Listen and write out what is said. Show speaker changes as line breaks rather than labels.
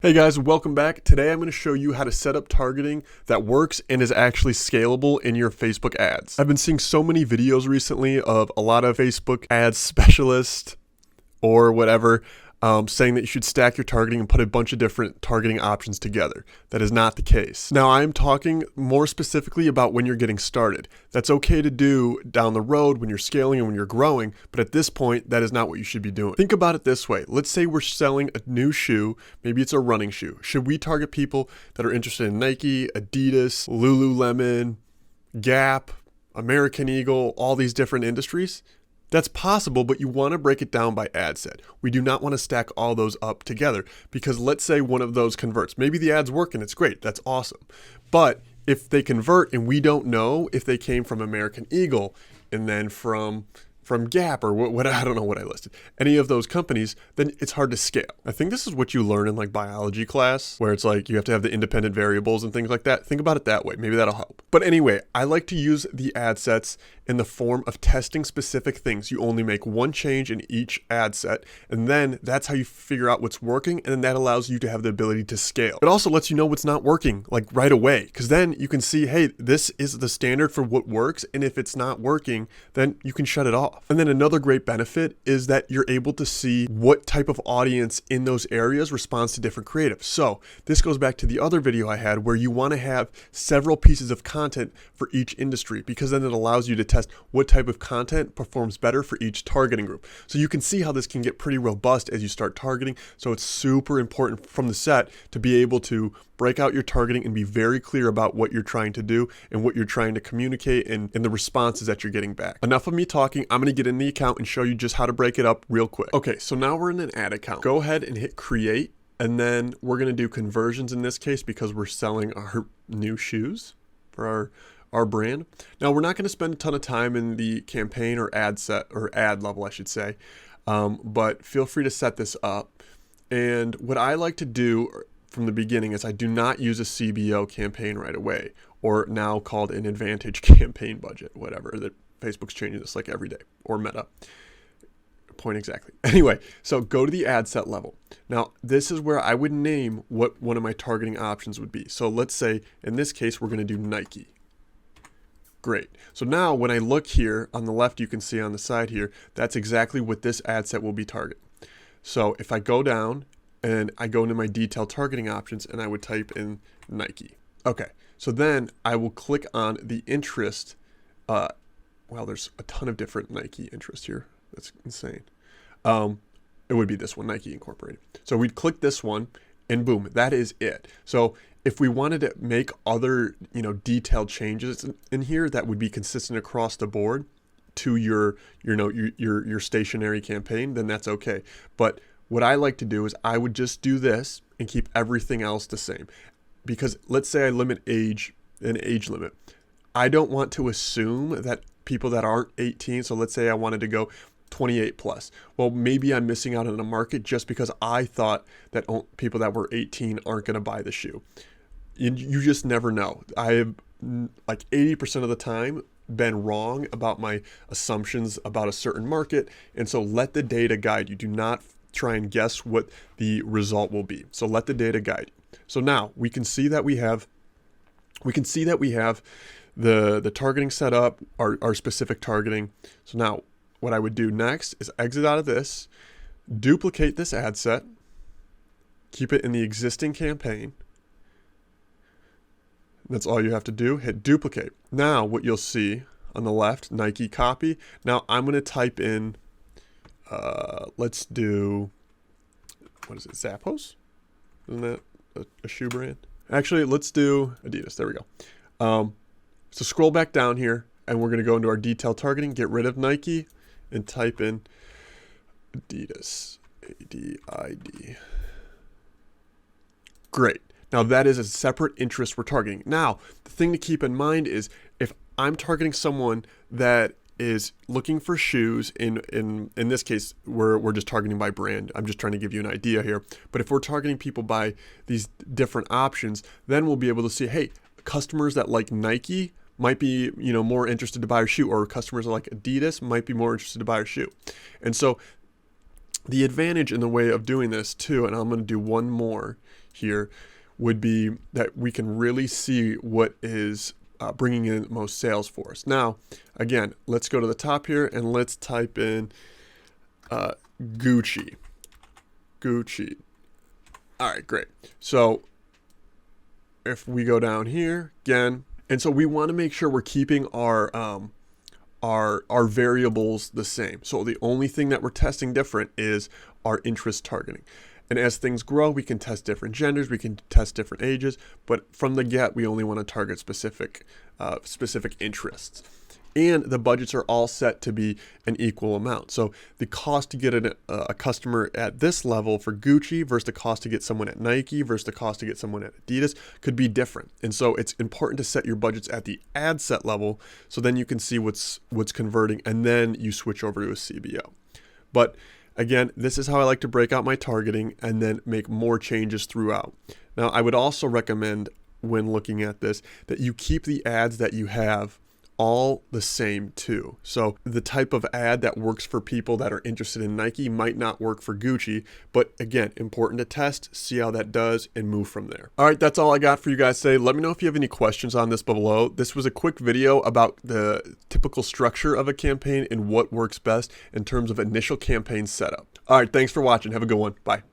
Hey guys, welcome back. Today I'm going to show you how to set up targeting that works and is actually scalable in your Facebook ads. I've been seeing so many videos recently of a lot of Facebook ads specialists or whatever saying that you should stack your targeting and put a bunch of different targeting options together. That is not the case. Now I'm talking more specifically about when you're getting started. That's okay to do down the road when you're scaling and when you're growing, but at this point, that is not what you should be doing. Think about it this way. Let's say we're selling a new shoe. Maybe it's a running shoe. Should we target people that are interested in Nike, Adidas, Lululemon, Gap, American Eagle, all these different industries? That's possible, but you want to break it down by ad set. We do not want to stack all those up together because let's say one of those converts. Maybe the ad's working, it's great, that's awesome. But if they convert and we don't know if they came from American Eagle and then from Gap or what I don't know what I listed, any of those companies, then it's hard to scale. I think this is what you learn in like biology class, where it's like you have to have the independent variables and things like that. Think about it that way. Maybe that'll help. But anyway, I like to use the ad sets in the form of testing specific things. You only make one change in each ad set, and then that's how you figure out what's working, and then that allows you to have the ability to scale. It also lets you know what's not working like right away, because then you can see, hey, this is the standard for what works, and if it's not working, then you can shut it off. And then another great benefit is that you're able to see what type of audience in those areas responds to different creatives. So this goes back to the other video I had where you want to have several pieces of content for each industry, because then it allows you to test what type of content performs better for each targeting group. So you can see how this can get pretty robust as you start targeting. So it's super important from the set to be able to break out your targeting and be very clear about what you're trying to do and what you're trying to communicate and the responses that you're getting back. Enough of me talking. I'm going to get in the account and show you just how to break it up real quick. Okay, so now we're in an ad account. Go ahead and hit create, and then we're going to do conversions in this case because we're selling our new shoes for our brand. Now we're not going to spend a ton of time in the campaign or ad set or ad level, I should say, but feel free to set this up. And what I like to do from the beginning is I do not use a CBO campaign right away, or now called an advantage campaign budget, whatever, that Facebook's changing this like every day, or Meta. Point exactly. Anyway, so go to the ad set level. Now, this is where I would name what one of my targeting options would be. So let's say, in this case, we're going to do Nike. Great. So now when I look here on the left, you can see on the side here, that's exactly what this ad set will be targeting. So if I go down and I go into my detailed targeting options and I would type in Nike. Okay. So then I will click on the interest. Well, there's a ton of different Nike interests here. That's insane. It would be this one, Nike Incorporated. So we'd click this one and boom, that is it. So if we wanted to make other, detailed changes in here that would be consistent across the board to your stationary campaign, then that's okay. But what I like to do is I would just do this and keep everything else the same. Because let's say I limit an age limit. I don't want to assume that people that aren't 18, so let's say I wanted to go 28 plus. Well, maybe I'm missing out on a market just because I thought that people that were 18 aren't going to buy the shoe. You just never know. I have like 80% of the time been wrong about my assumptions about a certain market. And so let the data guide you. Do not try and guess what the result will be. So let the data guide you. So now we can see that we have the targeting set up, our specific targeting. So now what I would do next is exit out of this, duplicate this ad set, keep it in the existing campaign. That's all you have to do, hit duplicate. Now what you'll see on the left, Nike copy. Now I'm going to type in, let's do, what is it, Zappos? Isn't that a shoe brand? Actually, let's do Adidas. There we go. So scroll back down here and we're going to go into our detailed targeting, get rid of Nike and type in Adidas, A-D-I-D. Great. Now that is a separate interest we're targeting. Now, the thing to keep in mind is if I'm targeting someone that is looking for shoes, in this case, we're just targeting by brand. I'm just trying to give you an idea here. But if we're targeting people by these different options, then we'll be able to see, hey, customers that like Nike might be, more interested to buy a shoe, or customers that like Adidas might be more interested to buy a shoe. And so the advantage in the way of doing this too, and I'm going to do one more here would be that we can really see what is bringing in the most sales for us. Now, again, let's go to the top here and let's type in Gucci. Gucci. All right, great. So if we go down here again, and so we want to make sure we're keeping our variables the same. So the only thing that we're testing different is our interest targeting. And as things grow, we can test different genders, we can test different ages, but from the get, we only want to target specific interests. And the budgets are all set to be an equal amount. So the cost to get a customer at this level for Gucci versus the cost to get someone at Nike versus the cost to get someone at Adidas could be different. And so it's important to set your budgets at the ad set level so then you can see what's converting, and then you switch over to a CBO. But again, this is how I like to break out my targeting and then make more changes throughout. Now, I would also recommend when looking at this that you keep the ads that you have all the same too. So the type of ad that works for people that are interested in Nike might not work for Gucci, but again, important to test, see how that does, and move from there. All right, that's all I got for you guys today. Let me know if you have any questions on this below. This was a quick video about the typical structure of a campaign and what works best in terms of initial campaign setup. All right, thanks for watching. Have a good one. Bye.